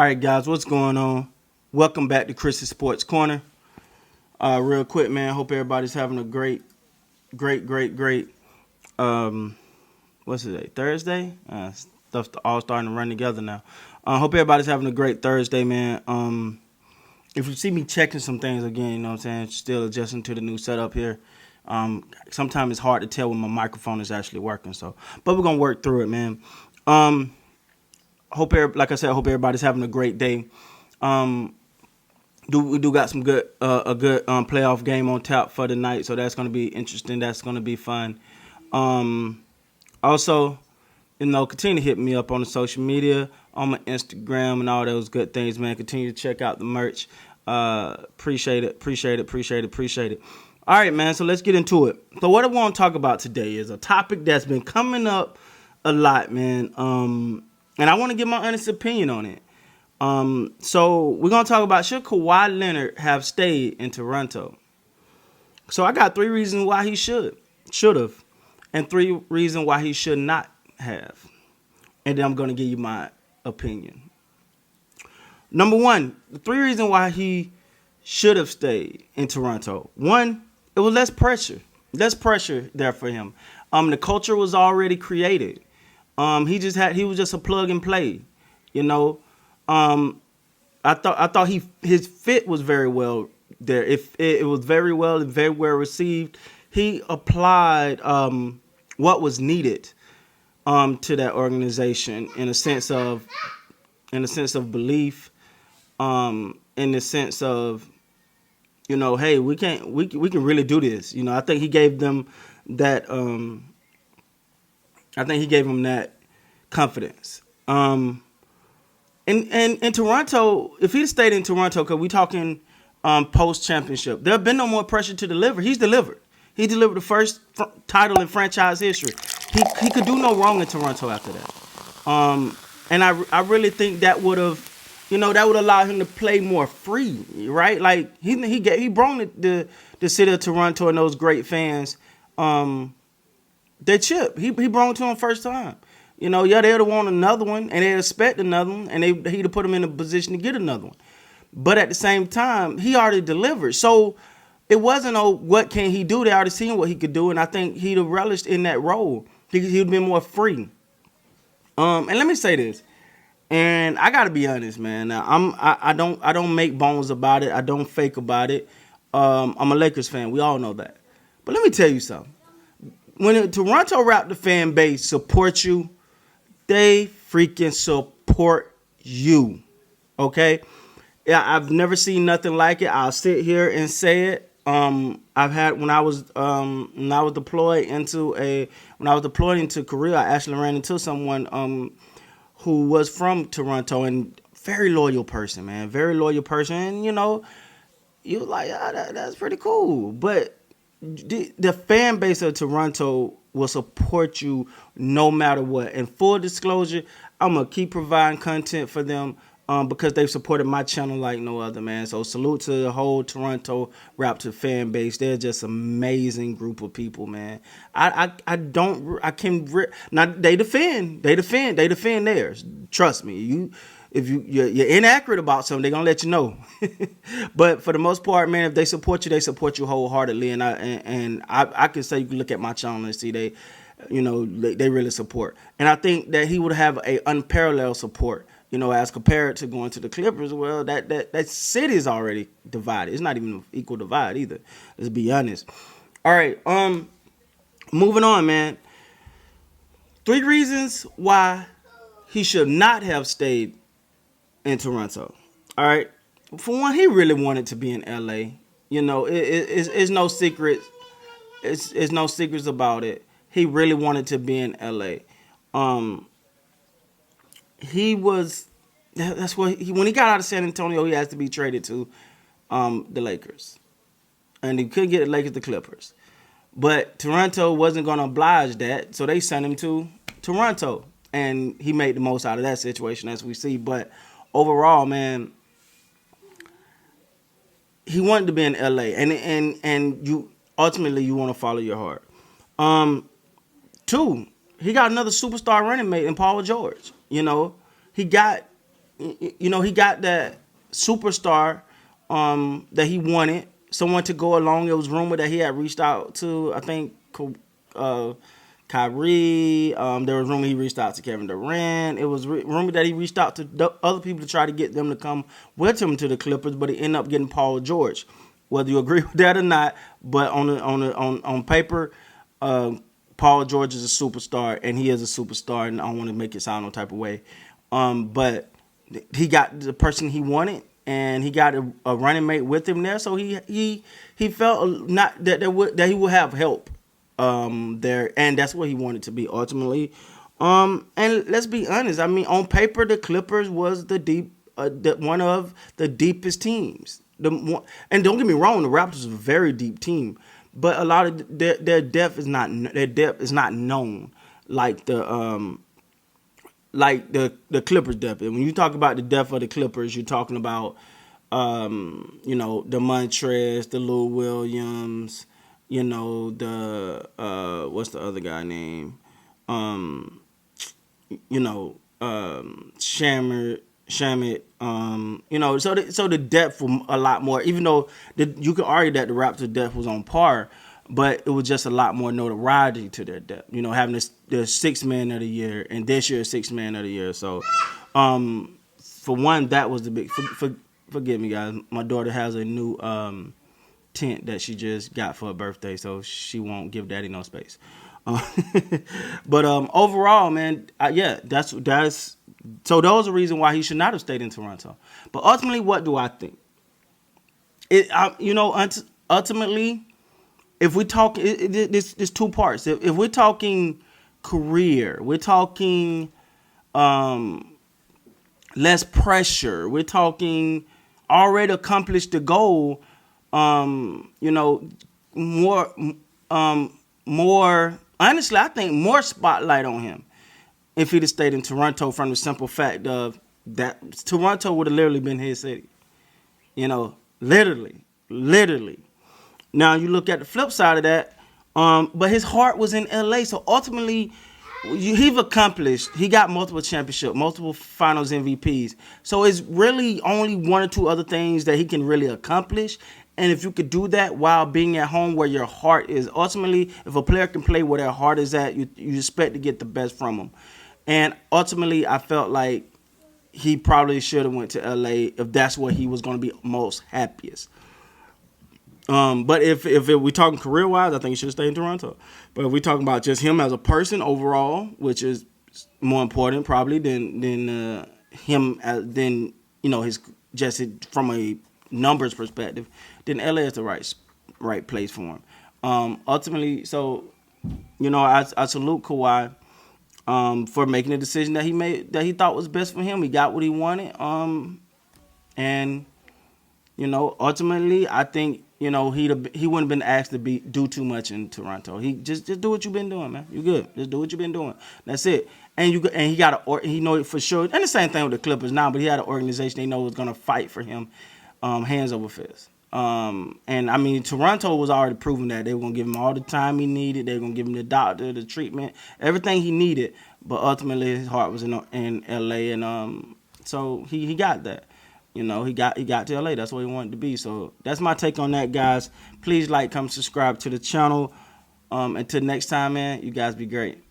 right, guys, what's going on? Welcome back to Chris's Sports Corner. Real quick, man. Hope everybody's having a great. Um, what's today? Thursday. Stuff's all starting to run together now. Hope everybody's having a great Thursday, man. If you see me checking some things again, you know what I'm saying, still adjusting to the new setup here. Sometimes it's hard to tell when my microphone is actually working. But we're gonna work through it, man. Like I said, I hope everybody's having a great day. We do got some a good playoff game on tap for tonight, so that's gonna be interesting. That's gonna be fun. Also, continue to hit me up on the social media, on my Instagram, and all those good things, man. Continue to check out the merch. Appreciate it. All right, man. So let's get into it. So what I want to talk about today is a topic that's been coming up a lot, man. And I want to give my honest opinion on it. So we're going to talk about, should Kawhi Leonard have stayed in Toronto? So I got 3 reasons why he should have, and 3 reasons why he should not have. And then I'm going to give you my opinion. Number 1, the 3 reasons why he should have stayed in Toronto. 1, it was less pressure there for him. The culture was already created. He was just a plug and play, I thought his fit was very well there. It was very well received. He applied what was needed to that organization in a sense of belief, in the sense of, hey, we can really do this. I think he gave them that. I think he gave him that confidence. And in Toronto, if he'd stayed in Toronto, because we're talking post-championship, there have been no more pressure to deliver. He's delivered. He delivered the first title in franchise history. He could do no wrong in Toronto after that. And I really think that would have, that would allow him to play more free, right? Like he brought the city of Toronto and those great fans their chip. He brought it to them first time. They'd have want another one, and they'd expect another one, and he'd have put them in a position to get another one. But at the same time, he already delivered. So it wasn't, what can he do? They already seen what he could do, and I think he'd have relished in that role. He'd been more free. And let me say this, and I gotta be honest, man. Now, I don't make bones about it. I don't fake about it. I'm a Lakers fan. We all know that. But let me tell you something. When the Toronto Raptors fan base supports you, they freaking support you. Okay? Yeah, I've never seen nothing like it. I'll sit here and say it. I've had when I was deployed into Korea, I actually ran into someone who was from Toronto, and very loyal person, man. Very loyal person. And you like, that's pretty cool. But the fan base of Toronto will support you no matter what. And full disclosure, I'm going to keep providing content for them because they've supported my channel like no other, man. So salute to the whole Toronto Raptor fan base. They're just an amazing group of people, man. Now they defend theirs. Trust me. If you're inaccurate about something, they're gonna let you know. But for the most part, man, if they support you wholeheartedly. And I can say, you can look at my channel and see they really support. And I think that he would have a unparalleled support, as compared to going to the Clippers. Well, that city is already divided. It's not even an equal divide either. Let's be honest. All right, moving on, man. 3 reasons why he should not have stayed in Toronto. All right. For one, he really wanted to be in LA. It's no secret. It's no secrets about it. He really wanted to be in LA. That's what when he got out of San Antonio, he has to be traded to the Lakers. And he couldn't get the Lakers, the Clippers. But Toronto wasn't going to oblige that, so they sent him to Toronto. And he made the most out of that situation, as we see. But overall, man, he wanted to be in LA, and you ultimately want to follow your heart. 2, he got another superstar running mate in Paul George. He got he got that superstar that he wanted, someone to go along. It was rumored that he had reached out to, I think, uh, Kyrie. There was rumor he reached out to Kevin Durant. It was rumored that he reached out to other people to try to get them to come with him to the Clippers, but he ended up getting Paul George. Whether you agree with that or not, but on paper, Paul George is a superstar, and he is a superstar, and I don't want to make it sound no type of way. But he got the person he wanted, and he got a running mate with him there, so he felt not that that he would have help there, and that's what he wanted to be ultimately. And let's be honest. I mean, on paper, the Clippers was one of the deepest teams. And don't get me wrong, the Raptors is a very deep team, but a lot of their depth is not known like the Clippers depth. And when you talk about the depth of the Clippers, you're talking about the Montrez, the Lou Williams, the what's the other guy name? Shamit. So the depth was a lot more. Even though you could argue that the Raptors' depth was on par, but it was just a lot more notoriety to their depth. Having the sixth man of the year, and this year sixth man of the year. So, for one, that was the big. Forgive me, guys. My daughter has a new tent that she just got for her birthday, so she won't give Daddy no space. But overall, man, that's so those are the reason why he should not have stayed in Toronto. But ultimately, what do I think? Ultimately, if we talk, there's two parts. If we're talking career, we're talking less pressure. We're talking already accomplished the goal. More. Honestly, I think more spotlight on him if he'd have stayed in Toronto, from the simple fact of that Toronto would have literally been his city. Literally. Now you look at the flip side of that, but his heart was in LA. So ultimately, he's accomplished. He got multiple championships, multiple finals MVPs. So it's really only one or two other things that he can really accomplish. And if you could do that while being at home where your heart is, ultimately, if a player can play where their heart is at, you expect to get the best from them. And ultimately, I felt like he probably should have went to LA if that's where he was going to be most happiest. But if we're talking career-wise, I think he should have stayed in Toronto. But if we're talking about just him as a person overall, which is more important probably than him than his just from a numbers perspective, then LA is the right place for him. Ultimately, so I salute Kawhi for making the decision that he made, that he thought was best for him. He got what he wanted. And ultimately, I think he wouldn't have been asked to do too much in Toronto. He just do what you've been doing, man. You good? Just do what you've been doing. That's it. And he got he know it for sure. And the same thing with the Clippers now, but he had an organization they know was gonna fight for him, hands over fist. And I mean, Toronto was already proving that they were gonna give him all the time he needed. They were gonna give him the doctor, the treatment, everything he needed. But ultimately, his heart was in LA, and so he got that. He got to LA. That's where he wanted to be. So that's my take on that, guys. Please like, comment, subscribe to the channel. Until next time, man. You guys be great.